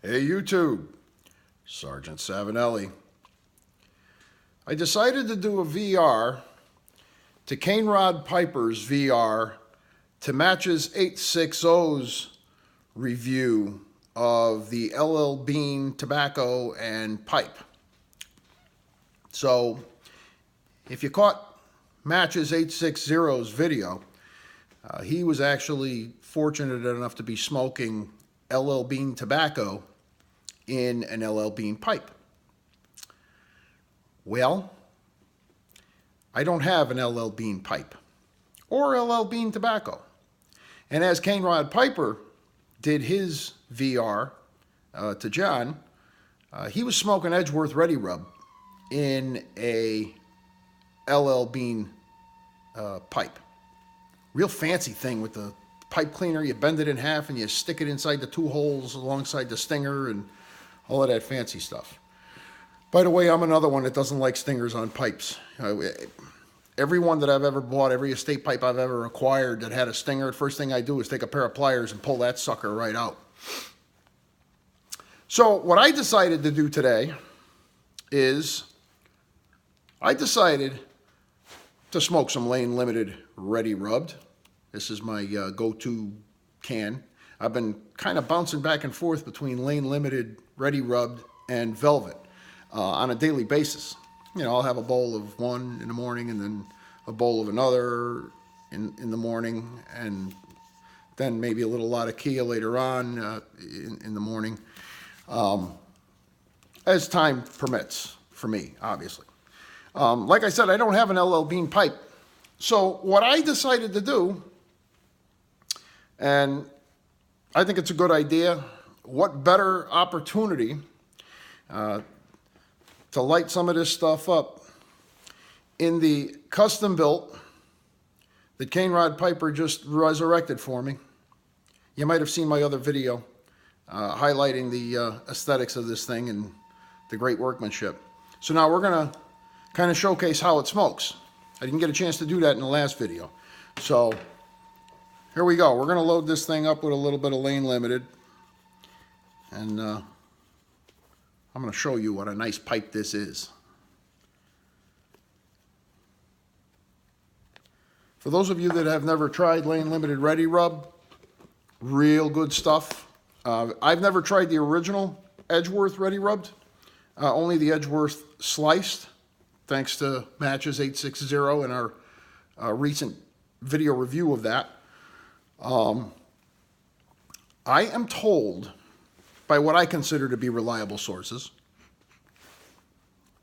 Hey YouTube, Sergeant Savinelli. I decided to do a VR to CaneRodPiper's VR to Matches 860's review of the LL Bean tobacco and pipe. So if you caught Matches 860's video, he was actually fortunate enough to be smoking LL Bean tobacco in an LL Bean pipe. Well, I don't have an LL Bean pipe or LL Bean tobacco. And as CaneRodPiper did his VR to John, he was smoking Edgeworth Ready Rub in a LL Bean pipe. Real fancy thing with the pipe cleaner. You bend it in half and you stick it inside the two holes alongside the stinger and all of that fancy stuff. By the way, I'm another one that doesn't like stingers on pipes. Every one that I've ever bought, every estate pipe I've ever acquired that had a stinger, the first thing I do is take a pair of pliers and pull that sucker right out. So what I decided to do today is I decided to smoke some Lane Limited Ready Rubbed. This is my go-to can. I've been kind of bouncing back and forth between Lane Limited Ready Rubbed and Velvet on a daily basis. You know, I'll have a bowl of one in the morning and then a bowl of another in the morning, and then maybe a little lot of Kia later on in the morning, as time permits for me, obviously. Like I said, I don't have an LL Bean pipe. So what I decided to do, and I think it's a good idea, what better opportunity to light some of this stuff up in the CustomBilt that CaneRodPiper just resurrected for me. You might have seen my other video highlighting the aesthetics of this thing and the great workmanship. So now we're gonna kind of showcase how it smokes. I didn't get a chance to do that in the last video. So here we go. We're gonna load this thing up with a little bit of Lane Limited, and I'm gonna show you what a nice pipe this is. For those of you that have never tried Lane Limited Ready Rub, real good stuff. I've never tried the original Edgeworth Ready Rubbed, only the Edgeworth Sliced, thanks to Matches 860 and our recent video review of that. I am told by what I consider to be reliable sources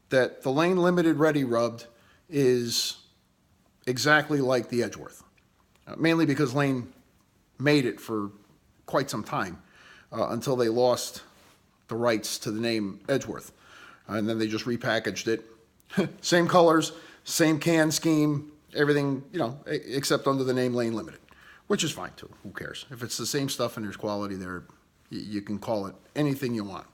that the Lane Limited Ready Rubbed is exactly like the Edgeworth, mainly because Lane made it for quite some time until they lost the rights to the name Edgeworth, and then they just repackaged it. Same colors, same can scheme, everything, you know, except under the name Lane Limited, which is fine too. Who cares? If it's the same stuff and there's quality there, you can call it anything you want.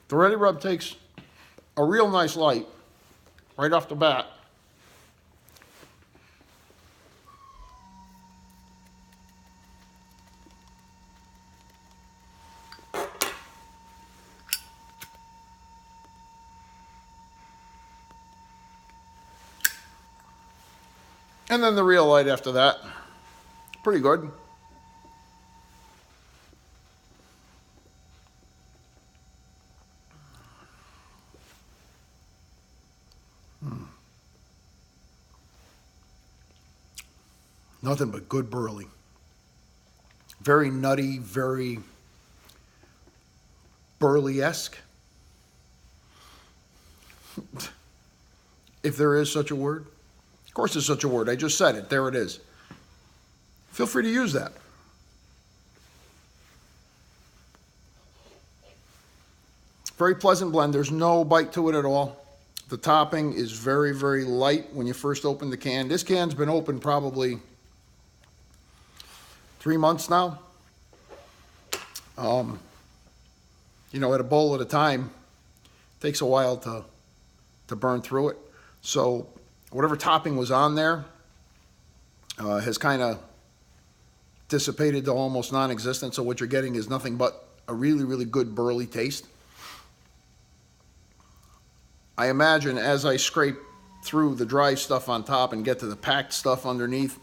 The Ready Rub takes a real nice light right off the bat. And then the real light after that. Pretty good. Nothing but good burley. Very nutty, very burley-esque. If there is such a word. Of course there's such a word. I just said it. There it is. Feel free to use that. Very pleasant blend. There's no bite to it at all. The topping is very, very light when you first open the can. This can's been open probably 3 months now. You know, at a bowl at a time, it takes a while to burn through it. So whatever topping was on there has kind of dissipated to almost non-existent. So what you're getting is nothing but a really, really good burly taste. I imagine as I scrape through the dry stuff on top and get to the packed stuff underneath,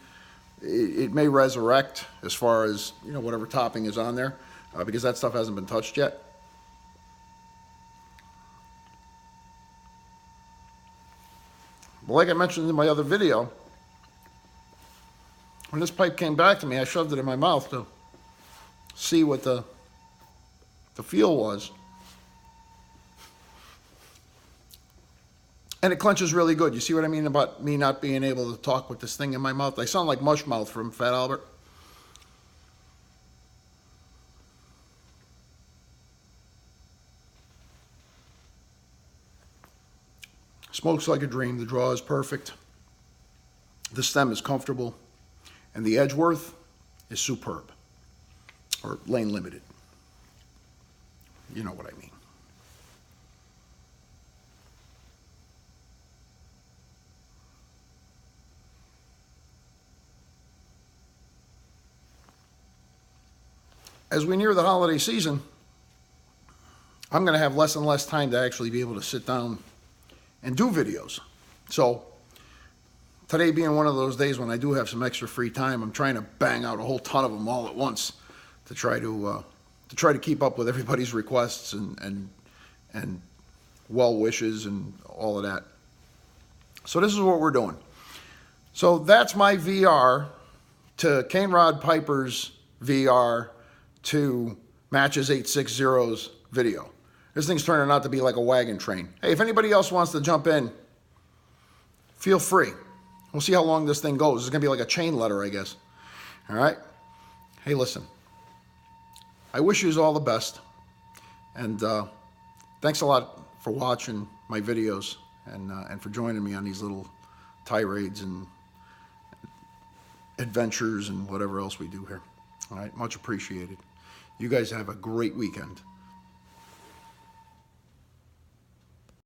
it may resurrect as far as, you know, whatever topping is on there, because that stuff hasn't been touched yet. But like I mentioned in my other video, when this pipe came back to me, I shoved it in my mouth to see what the feel was. And it clenches really good. You see what I mean about me not being able to talk with this thing in my mouth? I sound like Mush Mouth from Fat Albert. Smokes like a dream. The draw is perfect. The stem is comfortable. And the Edgeworth is superb. Or lane limited. You know what I mean. As we near the holiday season, I'm going to have less and less time to actually be able to sit down and do videos. So today being one of those days when I do have some extra free time, I'm trying to bang out a whole ton of them all at once to try to keep up with everybody's requests and well wishes and all of that. So this is what we're doing. So that's my VR to CaneRodPiper's VR to Matches 860's video. This thing's turning out to be like a wagon train. Hey, if anybody else wants to jump in, feel free. We'll see how long this thing goes. It's going to be like a chain letter, I guess. All right? Hey, listen. I wish you all the best. And thanks a lot for watching my videos and for joining me on these little tirades and adventures and whatever else we do here. All right? Much appreciated. You guys have a great weekend.